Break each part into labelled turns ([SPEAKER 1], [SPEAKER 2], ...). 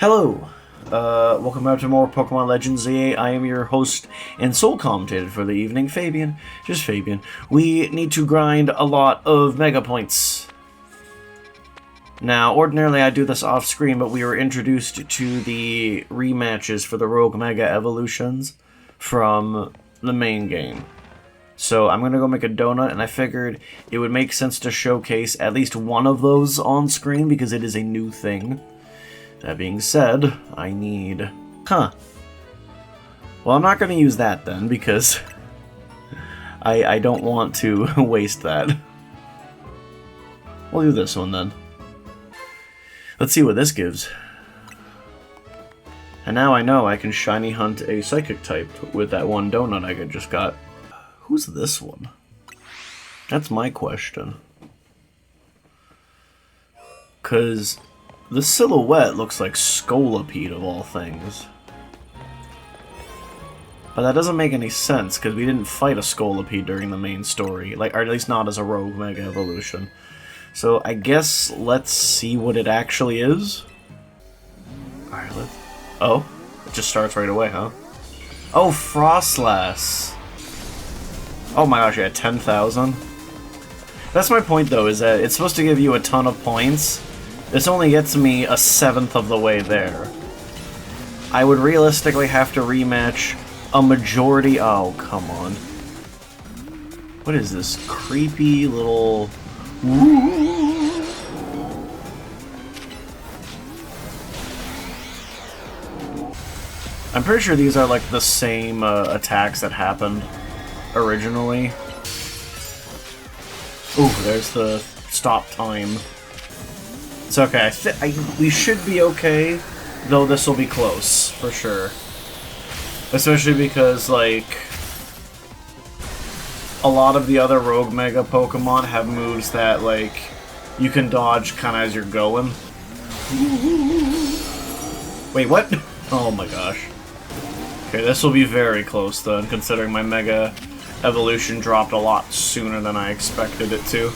[SPEAKER 1] Hello! Welcome back to more Pokemon Legends ZA. I am your host and sole commentator for the evening, Fabian. Just Fabian. We need to grind a lot of Mega Points. Now, ordinarily I do this off screen, but we were introduced to the rematches for the Rogue Mega Evolutions from the main game. So I'm gonna go make a donut, and I figured it would make sense to showcase at least one of those on screen because it is a new thing. That being said, I need... Well, I'm not going to use that then, because I don't want to waste that. We'll do this one then. Let's see what this gives. And now I know I can shiny hunt a Psychic type with that one donut I just got. Who's this one? That's my question. 'Cause... the silhouette looks like Scolipede of all things. But that doesn't make any sense, because we didn't fight a Scolipede during the main story. Or at least not as a Rogue Mega Evolution. So I guess let's see what it actually is. Alright, let's... Oh, it just starts right away, huh? Oh, Frostlass! Oh my gosh, yeah, 10,000? That's my point though, is that it's supposed to give you a ton of points. This only gets me a seventh of the way there. I would realistically have to rematch a majority... Oh, come on. What is this creepy little... I'm pretty sure these are like the same attacks that happened originally. Ooh, there's the stop time. It's okay. We should be okay, though this will be close, for sure. Especially because, like, a lot of the other Rogue Mega Pokemon have moves that, like, you can dodge kind of as you're going. Wait, what? Oh my gosh. Okay, this will be very close, then, considering my Mega Evolution dropped a lot sooner than I expected it to.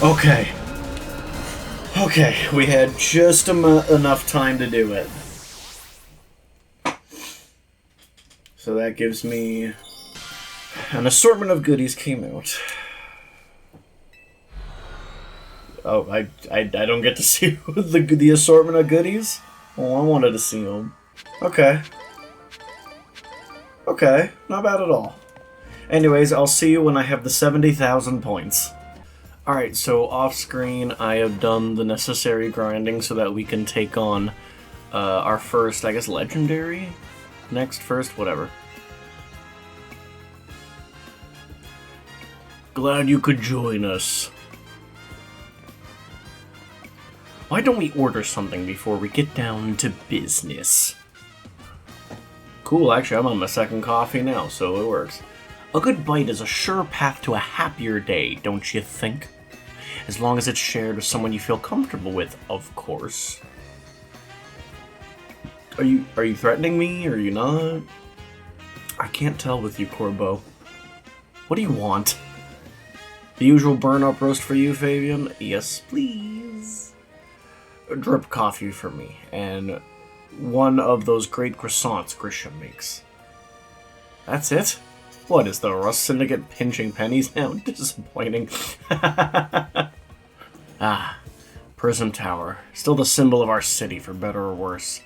[SPEAKER 1] Okay. Okay, we had just enough time to do it. So that gives me... an assortment of goodies came out. Oh, I don't get to see the assortment of goodies? Oh, I wanted to see them. Okay. Okay, not bad at all. Anyways, I'll see you when I have the 70,000 points. Alright, so off-screen I have done the necessary grinding so that we can take on our first, I guess, legendary? First, whatever. Glad you could join us. Why don't we order something before we get down to business? Cool, actually I'm on my second coffee now, so it works. A good bite is a sure path to a happier day, don't you think? As long as it's shared with someone you feel comfortable with, of course. Are you threatening me, or are you not? I can't tell with you, Corbo. What do you want? The usual burn-up roast for you, Fabian? Yes, please. A drip coffee for me, and one of those great croissants Grisham makes. That's it? What, is the Rust Syndicate pinching pennies now? Disappointing. Ah, Prism Tower. Still the symbol of our city, for better or worse.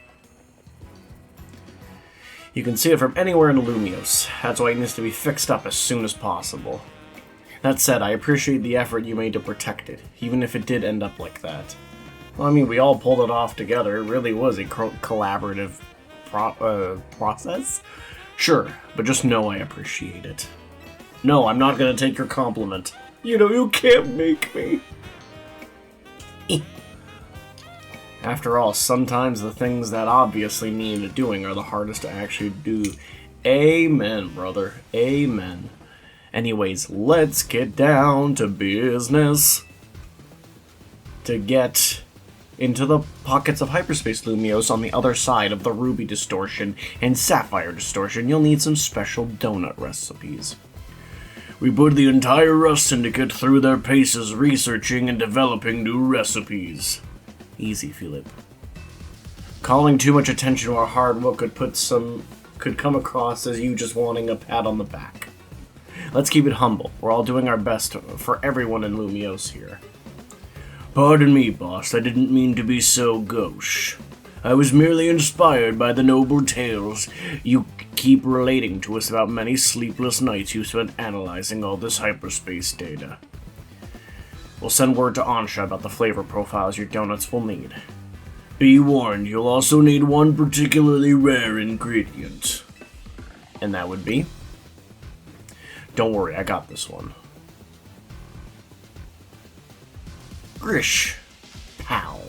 [SPEAKER 1] You can see it from anywhere in Lumios. That's why it needs to be fixed up as soon as possible. That said, I appreciate the effort you made to protect it, even if it did end up like that. Well, I mean, we all pulled it off together. It really was a collaborative process. Sure, but just know I appreciate it. No, I'm not gonna take your compliment. You know, you can't make me. After all, sometimes the things that obviously need doing are the hardest to actually do. Amen, brother. Amen. Anyways, let's get down to business. To get into the pockets of hyperspace Lumios on the other side of the Ruby Distortion and Sapphire Distortion, you'll need some special donut recipes. We put the entire Rust Syndicate through their paces researching and developing new recipes. Easy, Philip. Calling too much attention to our hard work could come across as you just wanting a pat on the back. Let's keep it humble. We're all doing our best for everyone in Lumiose here. Pardon me, boss. I didn't mean to be so gauche. I was merely inspired by the noble tales you keep relating to us about many sleepless nights you spent analyzing all this hyperspace data. We'll send word to Ansha about the flavor profiles your donuts will need. Be warned, you'll also need one particularly rare ingredient. And that would be? Don't worry, I got this one. Grish. Pal.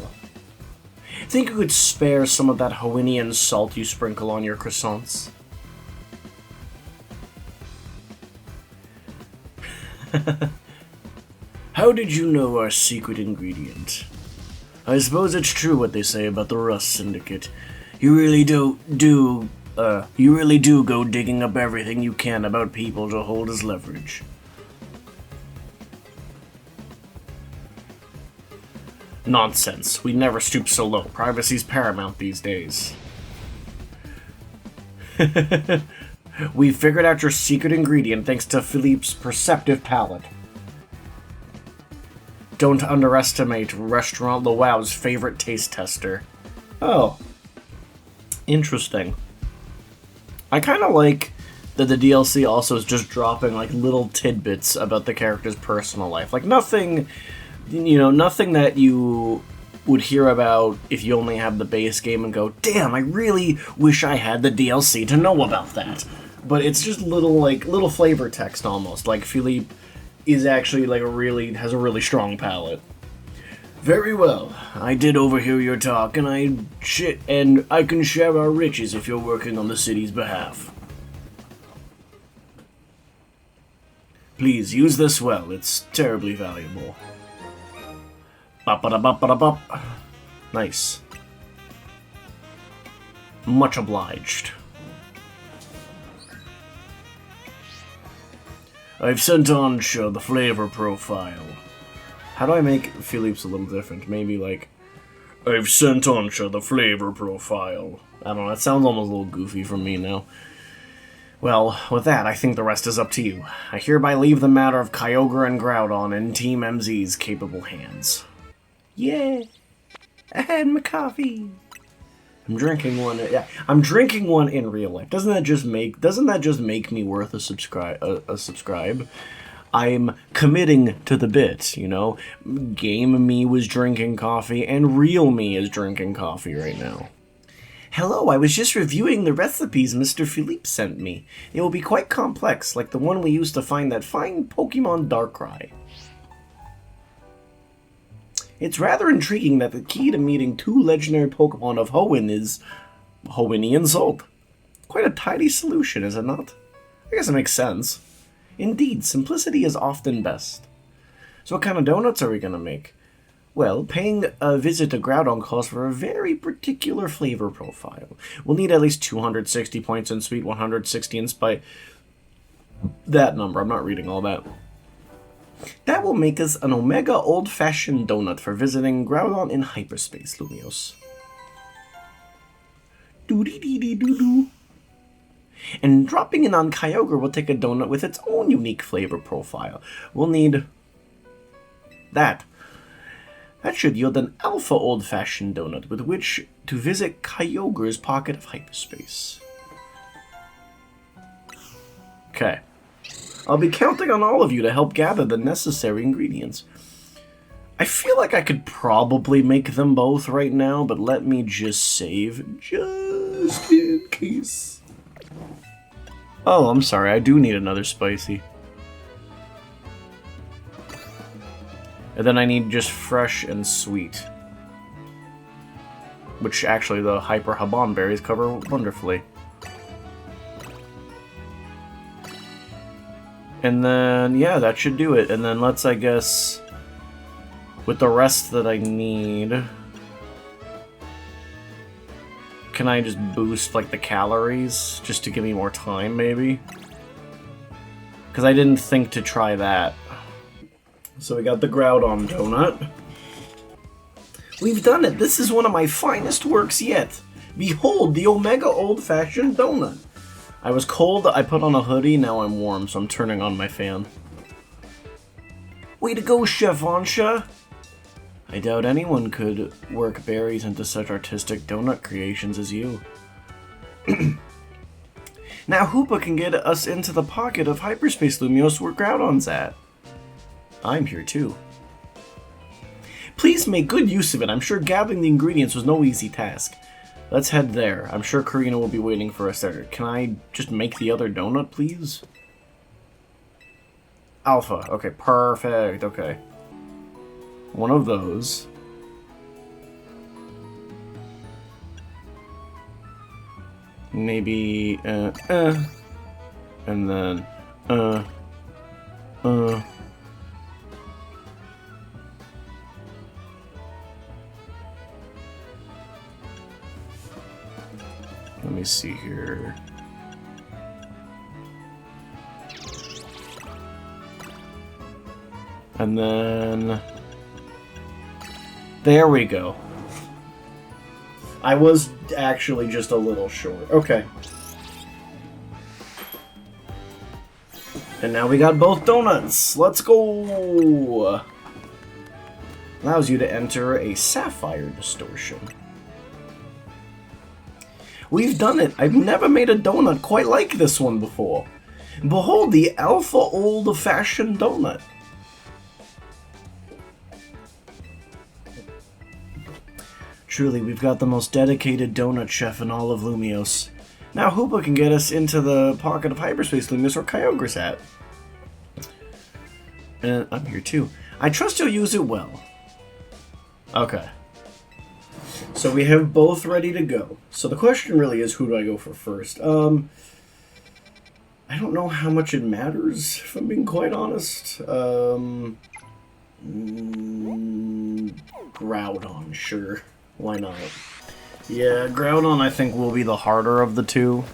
[SPEAKER 1] Think you could spare some of that Hawaiian salt you sprinkle on your croissants? How did you know our secret ingredient? I suppose it's true what they say about the Rust Syndicate. You really do go digging up everything you can about people to hold as leverage. Nonsense. We never stoop so low. Privacy's paramount these days. We figured out your secret ingredient thanks to Philippe's perceptive palate. Don't underestimate Restaurant Luau's favorite taste tester. Oh. Interesting. I kind of like that the DLC also is just dropping, like, little tidbits about the character's personal life. Like, nothing, nothing that you would hear about if you only have the base game and go, damn, I really wish I had the DLC to know about that. But it's just little flavor text almost. Like, Philippe is actually, has a really strong palate. Very well. I did overhear your talk, and I can share our riches if you're working on the city's behalf. Please, use this well. It's terribly valuable. Bop-ba-da-bop-ba-da-bop. Nice. Much obliged. I've sent Ansha the flavor profile. How do I make Philippe's a little different? Maybe like, I've sent Ansha the flavor profile. I don't know, that sounds almost a little goofy from me now. Well, with that, I think the rest is up to you. I hereby leave the matter of Kyogre and Groudon in Team MZ's capable hands. Yeah! I had my coffee! I'm drinking one. Yeah, I'm drinking one in real life. Doesn't that just make me worth a subscribe? I'm committing to the bit, Game me was drinking coffee, and real me is drinking coffee right now. Hello, I was just reviewing the recipes Mr. Philippe sent me. They will be quite complex, like the one we used to find that fine Pokémon Darkrai. It's rather intriguing that the key to meeting 2 legendary Pokémon of Hoenn is Hawaiian salt. Quite a tidy solution, is it not? I guess it makes sense. Indeed, simplicity is often best. So what kind of donuts are we going to make? Well, paying a visit to Groudon calls for a very particular flavor profile. We'll need at least 260 points in sweet, 160 in spice. That number, I'm not reading all that. That will make us an Omega old-fashioned donut for visiting Groudon in hyperspace, Lumiose. Doo-dee-dee-dee-doo-doo. And dropping in on Kyogre will take a donut with its own unique flavor profile. We'll need that. That should yield an alpha old-fashioned donut with which to visit Kyogre's pocket of hyperspace. Okay. I'll be counting on all of you to help gather the necessary ingredients. I feel like I could probably make them both right now, but let me just save just in case. Oh, I'm sorry, I do need another spicy. And then I need just fresh and sweet. Which actually the Hyper Haban berries cover wonderfully. And then, yeah, that should do it. And then let's, I guess, with the rest that I need, can I just boost, like, the calories just to give me more time, maybe? Because I didn't think to try that. So we got the Groudon donut. We've done it! This is one of my finest works yet! Behold, the Omega Old-Fashioned Donut! I was cold, I put on a hoodie, now I'm warm, so I'm turning on my fan. Way to go, Chef Ansha! I doubt anyone could work berries into such artistic donut creations as you. Now Hoopa can get us into the pocket of hyperspace Lumiose where Groudon's at. I'm here too. Please make good use of it. I'm sure gathering the ingredients was no easy task. Let's head there. I'm sure Karina will be waiting for us there. Can I just make the other donut, please? Alpha. Okay, perfect. Okay. One of those. Maybe, and then, Let me see here. And then... There we go. I was actually just a little short. Okay. And now we got both donuts. Let's go! Allows you to enter a Sapphire distortion. We've done it! I've never made a donut quite like this one before. Behold the Alpha Old-Fashioned Donut. Truly, we've got the most dedicated donut chef in all of Lumiose. Now Hoopa can get us into the pocket of hyperspace Lumiose where Kyogre's at. And I'm here too. I trust you'll use it well. Okay. So we have both ready to go. So the question really is, who do I go for first? I don't know how much it matters, if I'm being quite honest. Groudon, sure. Why not? Yeah, Groudon I think will be the harder of the two.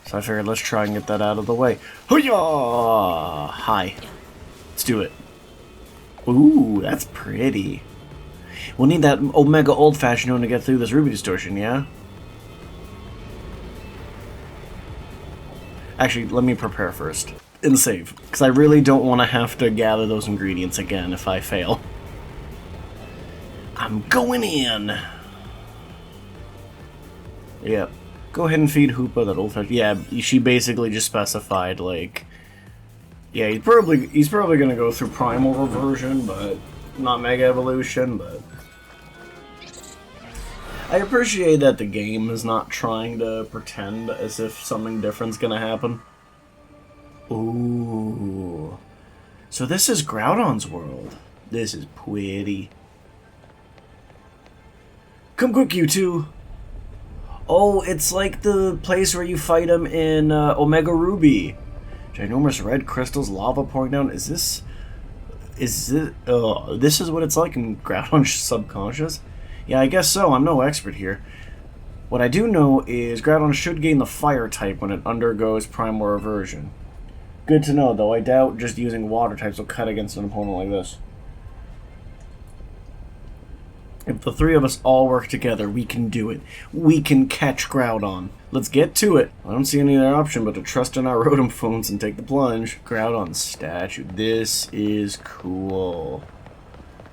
[SPEAKER 1] So I figured let's try and get that out of the way. Hoo-yah! Hi. Let's do it. Ooh, that's pretty. We'll need that Omega Old-Fashioned one to get through this Ruby Distortion, yeah? Actually, let me prepare first. And save. Because I really don't want to have to gather those ingredients again if I fail. I'm going in! Yep. Go ahead and feed Hoopa that old-fashioned... Yeah, she basically just specified, like... Yeah, he's probably gonna go through Primal Reversion, but... Not Mega Evolution, but... I appreciate that the game is not trying to pretend as if something different's gonna happen. Ooh. So this is Groudon's world. This is pretty. Come quick, you two! Oh, it's like the place where you fight him in Omega Ruby. Ginormous red crystals, lava pouring down. Is this... this is what it's like in Groudon's subconscious? Yeah, I guess so. I'm no expert here. What I do know is Groudon should gain the fire type when it undergoes Primal Reversion. Good to know, though. I doubt just using water types will cut against an opponent like this. If the three of us all work together, we can do it. We can catch Groudon. Let's get to it. I don't see any other option but to trust in our Rotom phones and take the plunge. Groudon's statue. This is cool.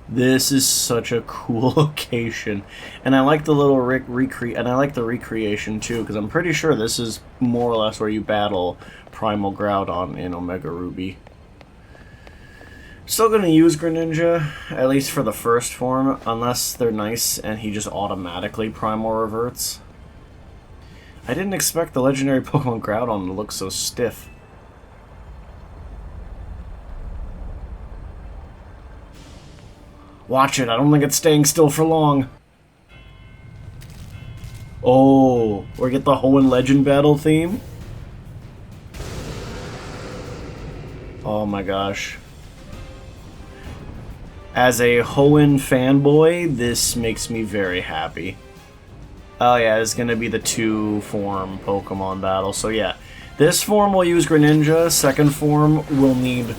[SPEAKER 1] This is such a cool location. And I like the little recreation too, because I'm pretty sure this is more or less where you battle Primal Groudon in Omega Ruby. Still gonna use Greninja, at least for the first form, unless they're nice and he just automatically Primal Reverts. I didn't expect the legendary Pokemon Groudon to look so stiff. Watch it, I don't think it's staying still for long. Oh, we get the Hoenn Legend battle theme? Oh my gosh. As a Hoenn fanboy, this makes me very happy. Oh yeah, it's gonna be the 2-form Pokemon battle. So yeah, this form will use Greninja, second form will need...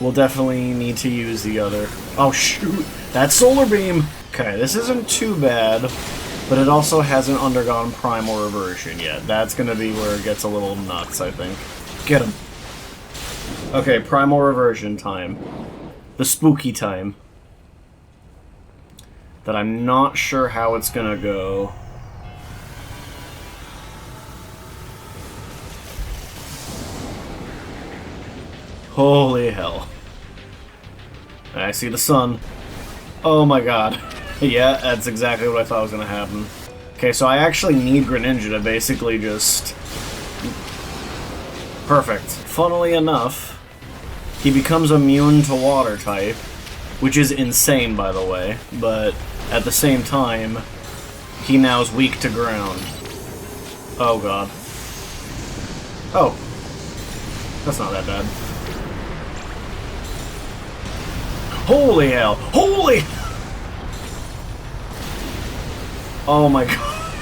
[SPEAKER 1] we'll definitely need to use the other. Oh shoot! That solar beam! Okay, this isn't too bad, but it also hasn't undergone primal reversion yet. That's gonna be where it gets a little nuts, I think. Get him! Okay, primal reversion time. The spooky time. That I'm not sure how it's gonna go. Holy hell. I see the sun. Oh my god. Yeah, that's exactly what I thought was gonna happen. Okay, so I actually need Greninja to basically just... Perfect. Funnily enough, he becomes immune to water type, which is insane, by the way, but at the same time, he now is weak to ground. Oh god. Oh. That's not that bad. Holy hell! Holy! Oh my god.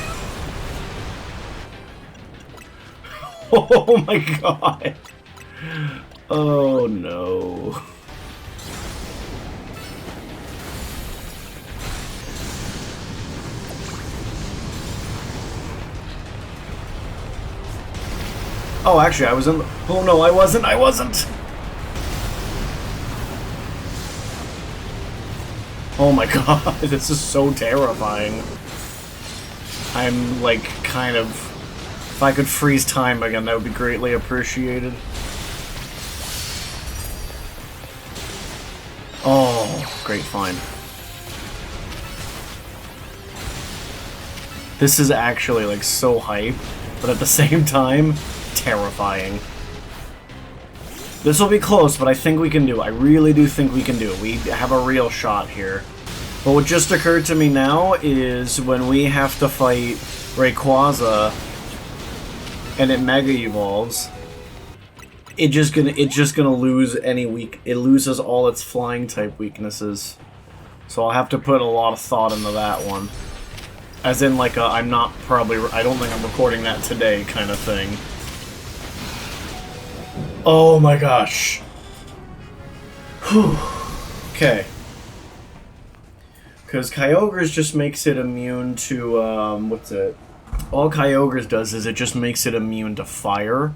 [SPEAKER 1] Oh my god. Oh no. Oh, actually, I was in the... Oh no, I wasn't! I wasn't! Oh my god, this is so terrifying. I'm, like, kind of... If I could freeze time again, that would be greatly appreciated. Oh, great find. This is actually, like, so hype, but at the same time, terrifying. This will be close, but I think we can do it. I really do think we can do it. We have a real shot here. But what just occurred to me now is when we have to fight Rayquaza and it Mega Evolves, it's just gonna lose any weak. It loses all its flying type weaknesses. So I'll have to put a lot of thought into that one. As in, like, I don't think I'm recording that today kind of thing. Oh my gosh. Whew. Okay. Because Kyogre's just makes it immune to, what's it? All Kyogre's does is it just makes it immune to fire.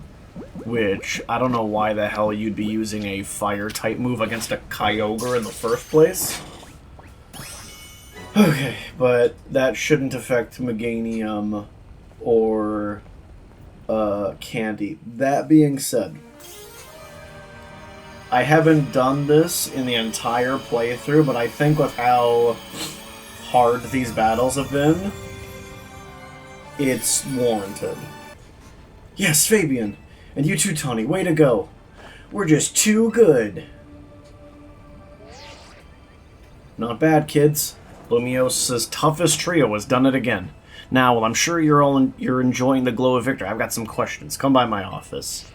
[SPEAKER 1] Which, I don't know why the hell you'd be using a fire-type move against a Kyogre in the first place. Okay, but that shouldn't affect Meganium or, Candy. That being said, I haven't done this in the entire playthrough, but I think with how hard these battles have been, it's warranted. Yes, Fabian! And you too, Tony. Way to go. We're just too good. Not bad, kids. Lumios's toughest trio has done it again. Now, well, I'm sure you're enjoying the glow of victory. I've got some questions. Come by my office.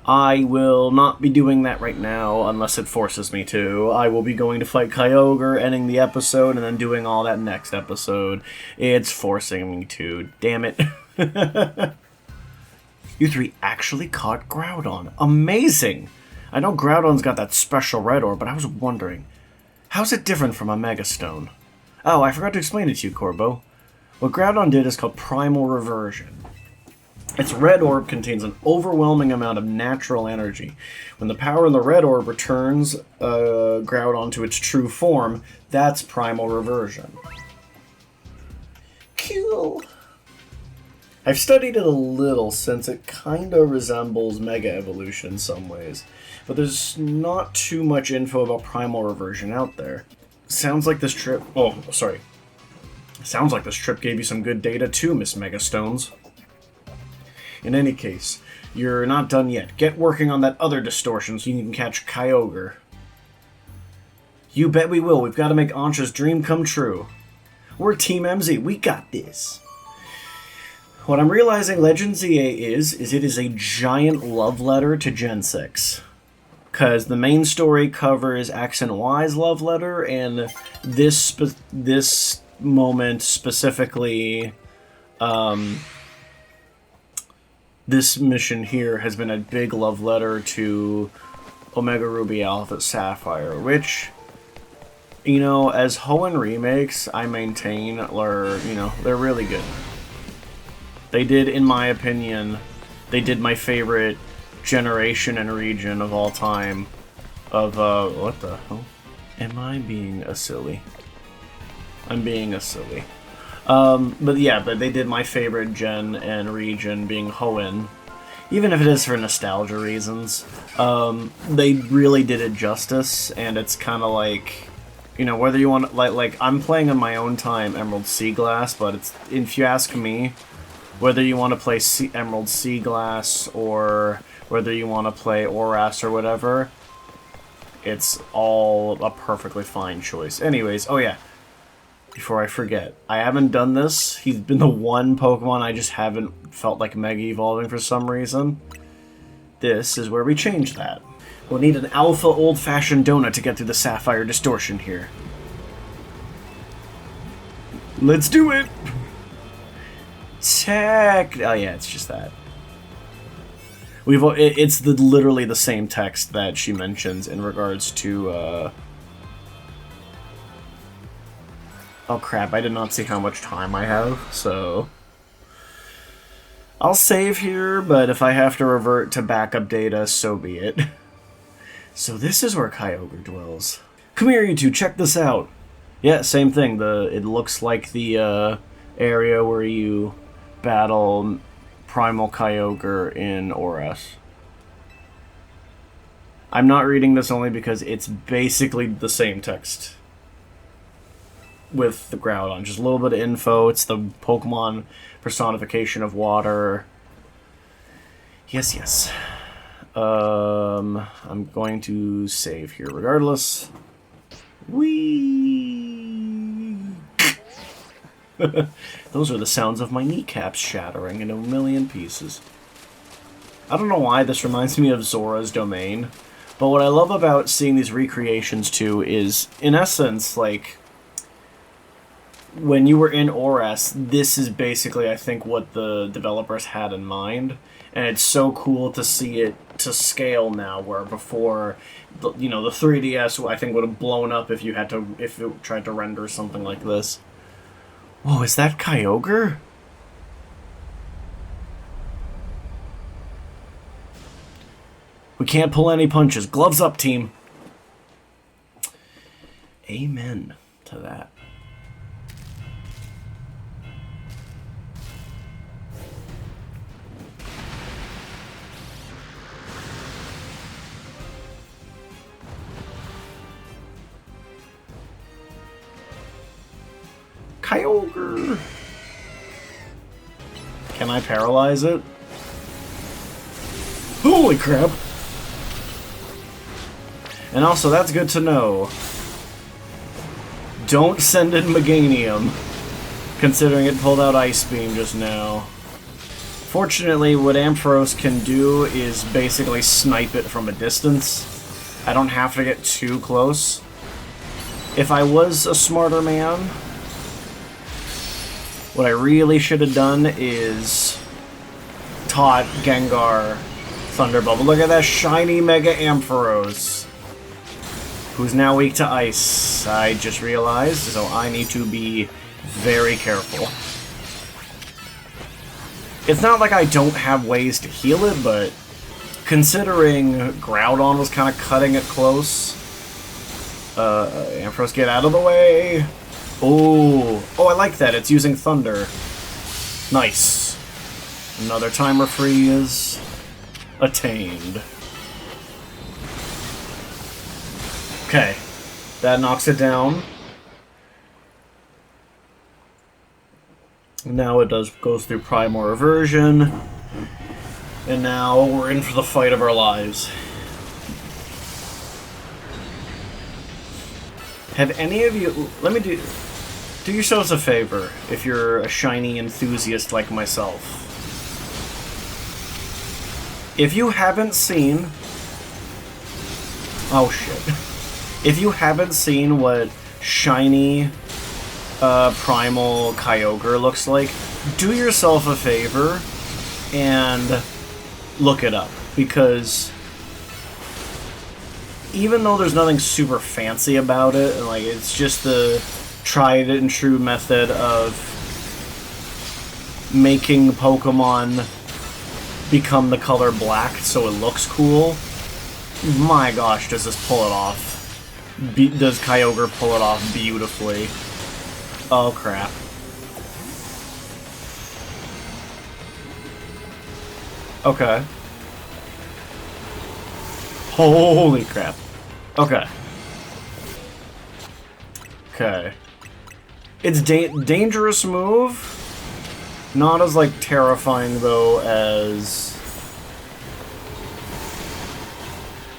[SPEAKER 1] I will not be doing that right now, unless it forces me to. I will be going to fight Kyogre, ending the episode, and then doing all that next episode. It's forcing me to. Damn it. You three actually caught Groudon. Amazing! I know Groudon's got that special red orb, but I was wondering, how's it different from a Mega Stone? Oh, I forgot to explain it to you, Corbo. What Groudon did is called Primal Reversion. Its red orb contains an overwhelming amount of natural energy. When the power in the red orb returns Groudon to its true form, that's Primal Reversion. Cool. I've studied it a little since it kinda resembles Mega Evolution in some ways, but there's not too much info about Primal Reversion out there. Sounds like this trip... Oh, sorry. Sounds like this trip gave you some good data too, Miss Megastones. In any case, you're not done yet. Get working on that other distortion so you can catch Kyogre. You bet we will. We've got to make Ansha's dream come true. We're Team MZ. We got this. What I'm realizing Legend ZA is it is a giant love letter to Gen 6. Because the main story covers X and Y's love letter, and this moment specifically... this mission here has been a big love letter to Omega Ruby Alpha Sapphire, which, you know, as Hoenn remakes, I maintain are, you know, they're really good. They did, in my opinion, they did my favorite generation and region of all time of, what the hell? Am I being a silly? I'm being a silly. But yeah, but they did my favorite gen and region being Hoenn. Even if it is for nostalgia reasons. They really did it justice, and it's kind of like, you know, whether you want, like, I'm playing on my own time Emerald Sea Glass, but it's, if you ask me, whether you want to play Emerald Sea Glass or whether you want to play Oras or whatever, it's all a perfectly fine choice. Anyways, oh yeah, before I forget, I haven't done this. He's been the one Pokemon I just haven't felt like Mega Evolving for some reason. This is where we change that. We'll need an alpha old-fashioned donut to get through the Sapphire distortion here. Let's do it! Tech. Oh yeah, it's just that. It's literally the same text that she mentions in regards to. Oh crap! I did not see how much time I have, so I'll save here. But if I have to revert to backup data, so be it. So this is where Kyogre dwells. Come here, you two. Check this out. Yeah, same thing. It looks like the area where you battle Primal Kyogre in Oras. I'm not reading this only because it's basically the same text with the Groudon. Just a little bit of info. It's the Pokemon personification of water. Yes, yes. I'm going to save here regardless. Whee! Those are the sounds of my kneecaps shattering into a million pieces. I don't know why this reminds me of Zora's Domain, but what I love about seeing these recreations too is, in essence, like, when you were in Oras, this is basically, I think, what the developers had in mind, and it's so cool to see it to scale now, where before, you know, the 3DS, I think, would have blown up if it tried to render something like this. Whoa, is that Kyogre? We can't pull any punches. Gloves up, team. Amen to that. Kyogre! Can I paralyze it? Holy crap! And also, that's good to know. Don't send in Meganium, considering it pulled out Ice Beam just now. Fortunately, what Ampharos can do is basically snipe it from a distance. I don't have to get too close. If I was a smarter man, what I really should have done is taught Gengar Thunder Bubble. Look at that shiny Mega Ampharos, who's now weak to ice. I just realized, so I need to be very careful. It's not like I don't have ways to heal it, but considering Groudon was kind of cutting it close, Ampharos, get out of the way. Oh, I like that. It's using Thunder. Nice. Another timer freeze attained. Okay, that knocks it down. Now it goes through Primal Reversion, and now we're in for the fight of our lives. Have any of you... Let me do yourselves a favor, if you're a shiny enthusiast like myself. If you haven't seen... Oh shit. If you haven't seen what shiny Primal Kyogre looks like, do yourself a favor and look it up, because even though there's nothing super fancy about it, and like it's just the tried and true method of making Pokemon become the color black so it looks cool. My gosh, does this pull it off? Does Kyogre pull it off beautifully? Oh crap. Okay. Holy crap. Okay. Okay. It's dangerous move. Not as, like, terrifying, though, as...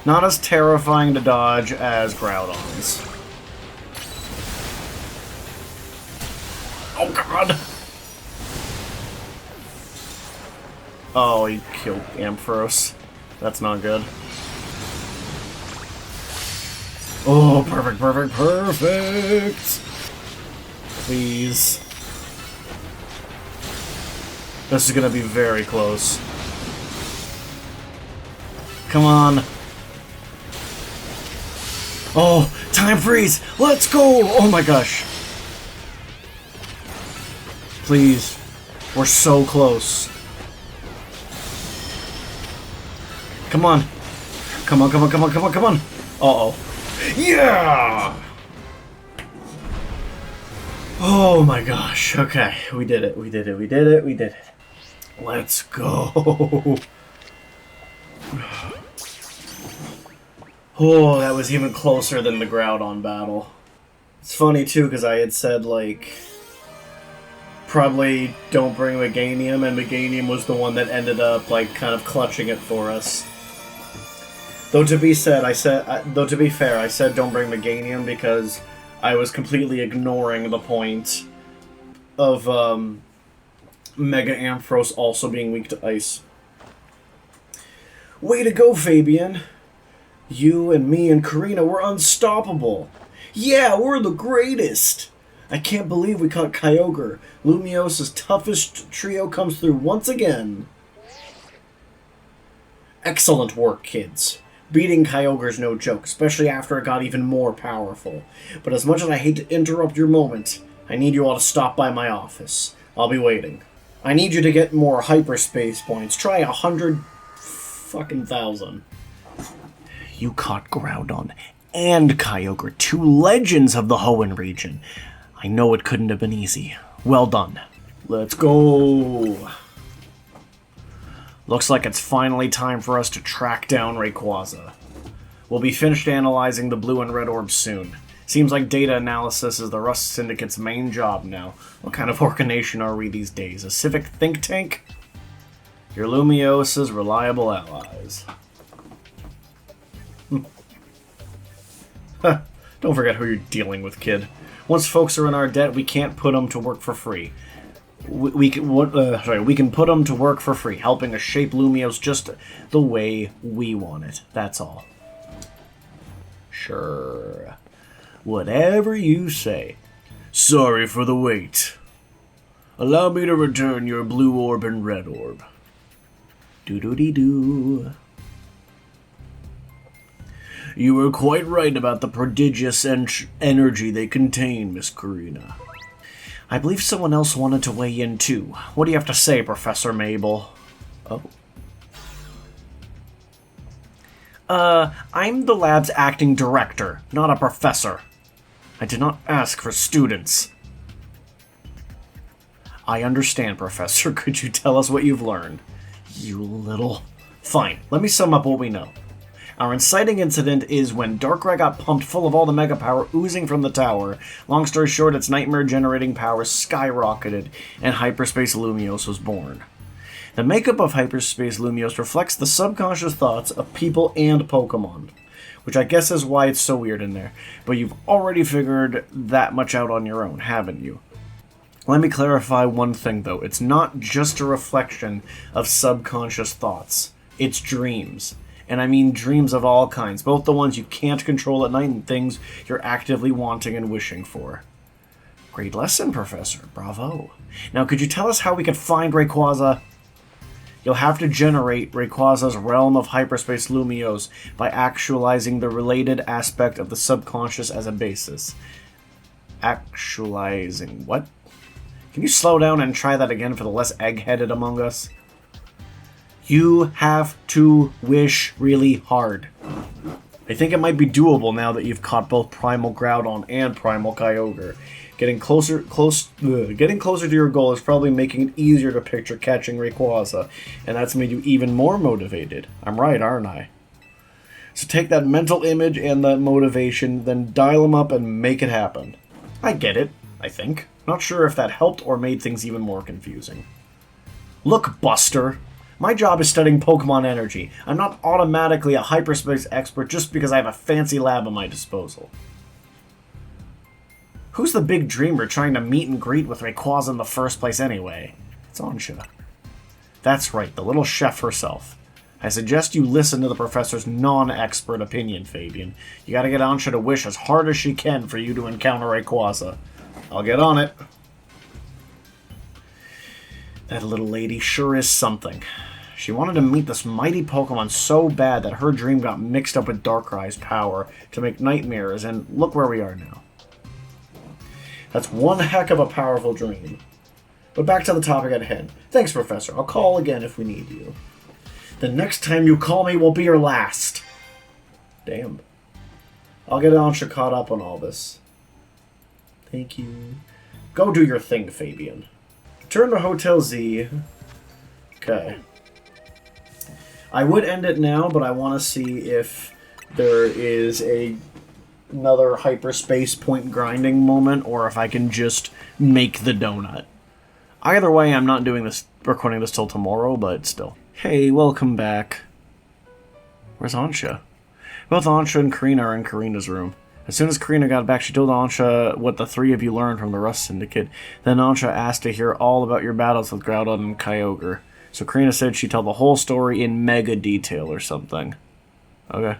[SPEAKER 1] Not as terrifying to dodge as Groudon's. Oh, God! Oh, he killed Ampharos. That's not good. Oh, perfect, perfect, perfect! Please. This is gonna be very close. Come on. Oh, time freeze! Let's go! Oh my gosh. Please. We're so close. Come on. Come on, come on, come on, come on, come on! Uh-oh. Yeah! Oh my gosh. Okay. We did it. We did it. We did it. We did it. Let's go. Oh, that was even closer than the Groudon battle. It's funny, too, because I had said, like, probably don't bring Meganium, and Meganium was the one that ended up, like, kind of clutching it for us. Though to be fair, I said don't bring Meganium because I was completely ignoring the point of Mega Ampharos also being weak to ice. Way to go, Fabian! You and me and Karina were unstoppable! Yeah, we're the greatest! I can't believe we caught Kyogre. Lumios's toughest trio comes through once again. Excellent work, kids. Beating Kyogre's no joke, especially after it got even more powerful. But as much as I hate to interrupt your moment, I need you all to stop by my office. I'll be waiting. I need you to get more hyperspace points. Try 100,000. You caught Groudon and Kyogre, two legends of the Hoenn region. I know it couldn't have been easy. Well done. Let's go. Looks like it's finally time for us to track down Rayquaza. We'll be finished analyzing the blue and red orbs soon. Seems like data analysis is the Rust Syndicate's main job now. What kind of organization are we these days? A civic think tank? Your Lumios's reliable allies. Don't forget who you're dealing with, kid. Once folks are in our debt, we can't put them to work for free. We can put them to work for free, helping us shape Lumios just the way we want it. That's all. Sure. Whatever you say. Sorry for the wait. Allow me to return your blue orb and red orb. Doo-doo-dee-doo. You were quite right about the prodigious energy they contain, Miss Karina. I believe someone else wanted to weigh in too. What do you have to say, Professor Mabel? Oh. I'm the lab's acting director, not a professor. I did not ask for students. I understand, Professor. Could you tell us what you've learned? You little... Fine, let me sum up what we know. Our inciting incident is when Darkrai got pumped full of all the Mega Power oozing from the tower. Long story short, its nightmare-generating power skyrocketed, and Hyperspace Lumiose was born. The makeup of Hyperspace Lumiose reflects the subconscious thoughts of people and Pokémon, which I guess is why it's so weird in there. But you've already figured that much out on your own, haven't you? Let me clarify one thing, though. It's not just a reflection of subconscious thoughts. It's dreams. And I mean dreams of all kinds, both the ones you can't control at night and things you're actively wanting and wishing for. Great lesson, Professor. Bravo. Now, could you tell us how we could find Rayquaza? You'll have to generate Rayquaza's realm of hyperspace Lumiose by actualizing the related aspect of the subconscious as a basis. Actualizing what? Can you slow down and try that again for the less egg-headed among us? You have to wish really hard. I think it might be doable now that you've caught both Primal Groudon and Primal Kyogre. Getting closer to your goal is probably making it easier to picture catching Rayquaza, and that's made you even more motivated. I'm right, aren't I? So take that mental image and that motivation, then dial them up and make it happen. I get it, I think. Not sure if that helped or made things even more confusing. Look, Buster! My job is studying Pokemon energy. I'm not automatically a hyperspace expert just because I have a fancy lab at my disposal. Who's the big dreamer trying to meet and greet with Rayquaza in the first place anyway? It's Ansha. That's right, the little chef herself. I suggest you listen to the professor's non-expert opinion, Fabian. You gotta get Ansha to wish as hard as she can for you to encounter Rayquaza. I'll get on it. That little lady sure is something. She wanted to meet this mighty Pokemon so bad that her dream got mixed up with Darkrai's power to make nightmares, and look where we are now. That's one heck of a powerful dream. But back to the topic at hand. Thanks, Professor. I'll call again if we need you. The next time you call me will be your last. Damn. I'll get Ansha caught up on all this. Thank you. Go do your thing, Fabian. Return to Hotel Z. Okay. I would end it now, but I want to see if there is another hyperspace point grinding moment, or if I can just make the donut. Either way, I'm not recording this till tomorrow, but still. Hey, welcome back. Where's Ansha? Both Ansha and Karina are in Karina's room. As soon as Karina got back, she told Ansha what the three of you learned from the Rust Syndicate. Then Ansha asked to hear all about your battles with Groudon and Kyogre. So Karina said she'd tell the whole story in mega detail or something. Okay.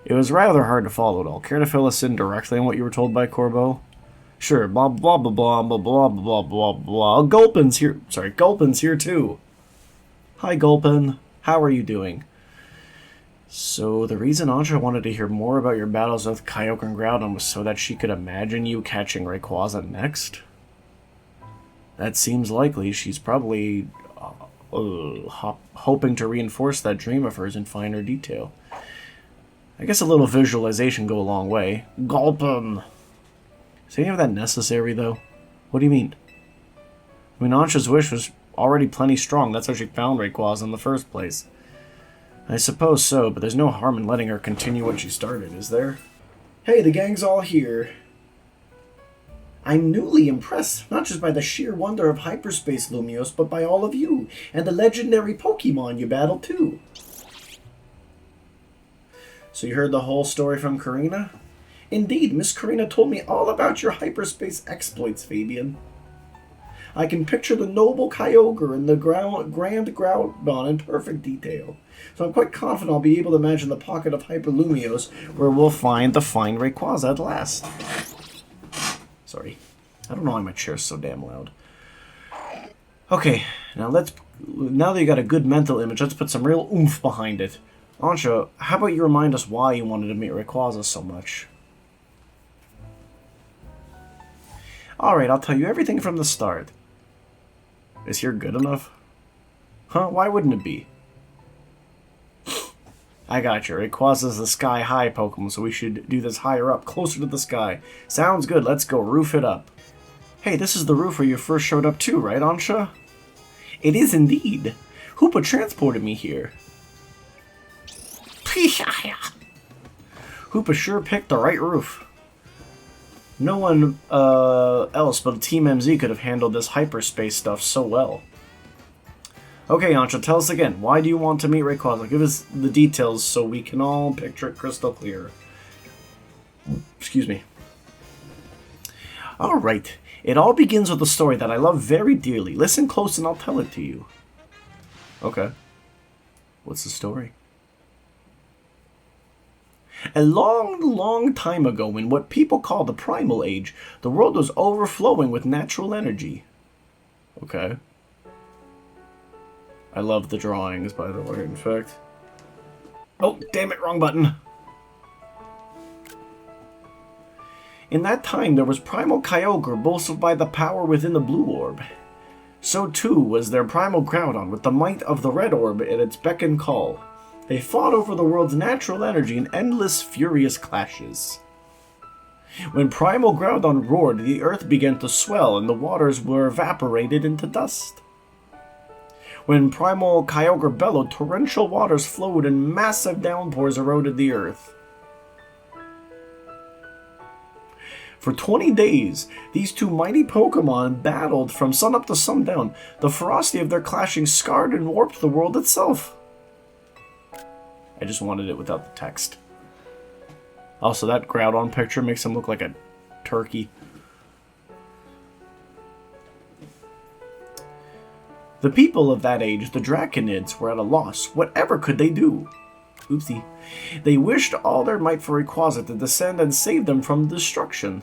[SPEAKER 1] It was rather hard to follow it all. Care to fill us in directly on what you were told by Corbeau? Sure, blah blah blah blah blah blah blah blah blah. Gulpin's here. Sorry, Gulpin's here too. Hi, Gulpin. How are you doing? So the reason Ansha wanted to hear more about your battles with Kyogre and Groudon was so that she could imagine you catching Rayquaza next? That seems likely. She's probably hoping to reinforce that dream of hers in finer detail. I guess a little visualization go a long way. Gulpin! Is any of that necessary, though? What do you mean? I mean, Ansha's wish was already plenty strong. That's how she found Rayquaza in the first place. I suppose so, but there's no harm in letting her continue what she started, is there? Hey, the gang's all here. I'm newly impressed, not just by the sheer wonder of hyperspace Lumiose, but by all of you, and the legendary Pokemon you battled too. So you heard the whole story from Karina? Indeed, Miss Karina told me all about your hyperspace exploits, Fabian. I can picture the noble Kyogre and the grand Groudon in perfect detail. So I'm quite confident I'll be able to imagine the pocket of Hyper Lumiose where we'll find the fine Rayquaza at last. Sorry. I don't know why my chair's so damn loud. Okay, now that you got a good mental image, let's put some real oomph behind it. Ansha, how about you remind us why you wanted to meet Rayquaza so much? Alright, I'll tell you everything from the start. Is here good enough? Huh? Why wouldn't it be? I got you. Rayquaza's the sky-high Pokemon, so we should do this higher up, closer to the sky. Sounds good. Let's go roof it up. Hey, this is the roof where you first showed up too, right, Ansha? It is indeed. Hoopa transported me here. Hoopa sure picked the right roof. No one else but Team MZ could have handled this hyperspace stuff so well. Okay, Ansha, tell us again. Why do you want to meet Rayquaza? Give us the details so we can all picture it crystal clear. Excuse me. Alright. It all begins with a story that I love very dearly. Listen close and I'll tell it to you. Okay. What's the story? A long, long time ago, in what people call the Primal Age, the world was overflowing with natural energy. Okay. I love the drawings, by the way, in fact. Oh, damn it, wrong button. In that time, there was Primal Kyogre boasted by the power within the blue orb. So too was there Primal Groudon with the might of the red orb at its beck and call. They fought over the world's natural energy in endless, furious clashes. When Primal Groudon roared, the earth began to swell and the waters were evaporated into dust. When Primal Kyogre bellowed, torrential waters flowed and massive downpours eroded the earth. For 20 days, these two mighty Pokémon battled from sunup to sundown. The ferocity of their clashing scarred and warped the world itself. I just wanted it without the text. Also, that Groudon picture makes him look like a turkey. The people of that age, the Draconids, were at a loss. Whatever could they do? Oopsie. They wished all their might for Rayquaza to descend and save them from destruction.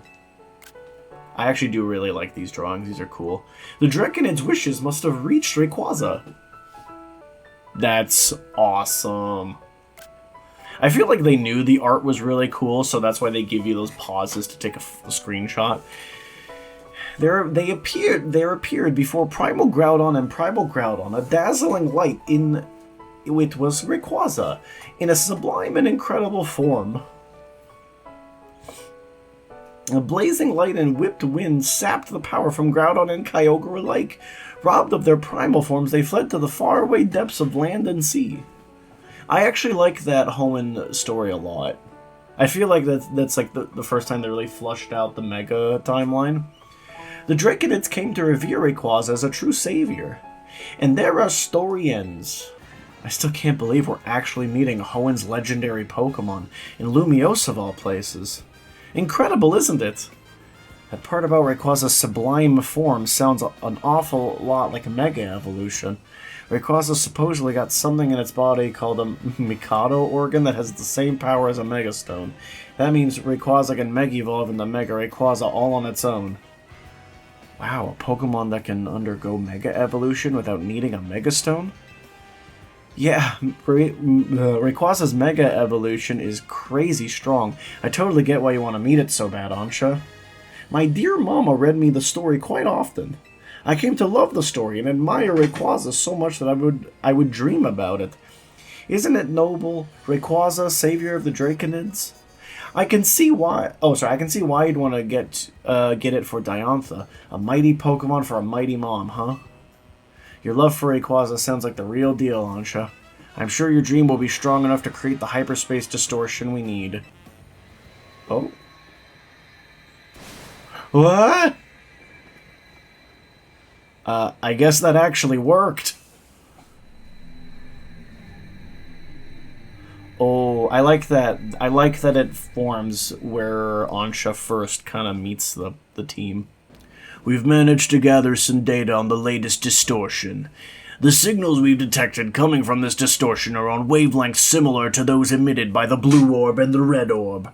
[SPEAKER 1] I actually do really like these drawings. These are cool. The Draconids' wishes must have reached Rayquaza. That's awesome. I feel like they knew the art was really cool, so that's why they give you those pauses to take a screenshot. They appeared before Primal Groudon and Primal Groudon, a dazzling light in it was Rayquaza, in a sublime and incredible form. A blazing light and whipped wind sapped the power from Groudon and Kyogre alike. Robbed of their primal forms, they fled to the faraway depths of land and sea. I actually like that Hoenn story a lot. I feel like that's like the first time they really flushed out the Mega timeline. The Draconids came to revere Rayquaza as a true savior. And there our story ends. I still can't believe we're actually meeting Hoenn's legendary Pokemon in Lumiose of all places. Incredible, isn't it? That part about Rayquaza's sublime form sounds an awful lot like a Mega Evolution. Rayquaza supposedly got something in its body called a Mikado organ that has the same power as a Mega Stone. That means Rayquaza can Mega Evolve into Mega Rayquaza all on its own. Wow, a Pokemon that can undergo Mega Evolution without needing a Mega Stone? Yeah, Rayquaza's Mega Evolution is crazy strong. I totally get why you want to meet it so bad, Ansha. My dear mama read me the story quite often. I came to love the story and admire Rayquaza so much that I would dream about it. Isn't it noble, Rayquaza, savior of the Draconids? I can see why you'd want to get it for Diantha, a mighty Pokemon for a mighty mom, huh? Your love for Rayquaza sounds like the real deal, Ansha. I'm sure your dream will be strong enough to create the hyperspace distortion we need. Oh? What? I guess that actually worked. Oh, I like that. I like that it forms where Ansha first kind of meets the team. We've managed to gather some data on the latest distortion. The signals we've detected coming from this distortion are on wavelengths similar to those emitted by the blue orb and the red orb.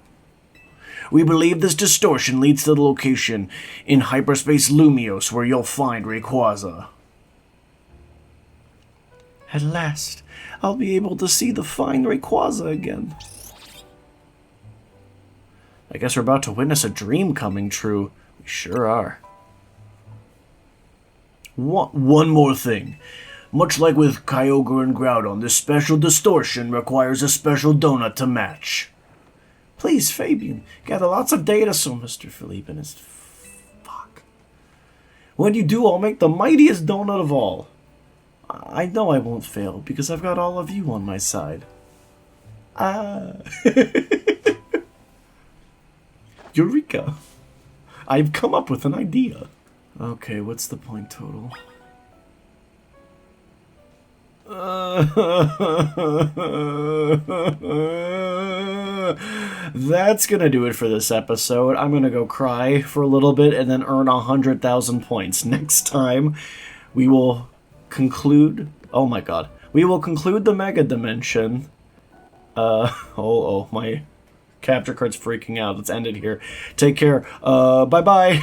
[SPEAKER 1] We believe this distortion leads to the location in hyperspace Lumiose where you'll find Rayquaza. At last, I'll be able to see the fine Rayquaza again. I guess we're about to witness a dream coming true. We sure are. One more thing. Much like with Kyogre and Groudon, this special distortion requires a special donut to match. Please, Fabian, gather lots of data so Mr. Philippe and his... Fuck. When you do, I'll make the mightiest donut of all. I know I won't fail, because I've got all of you on my side. Eureka! I've come up with an idea. Okay, what's the point total? That's gonna do it for this episode. I'm gonna go cry for a little bit and then earn 100,000 points. Next time, we will conclude... Oh my god. We will conclude the Mega Dimension. My capture card's freaking out. Let's end it here. Take care. Bye-bye.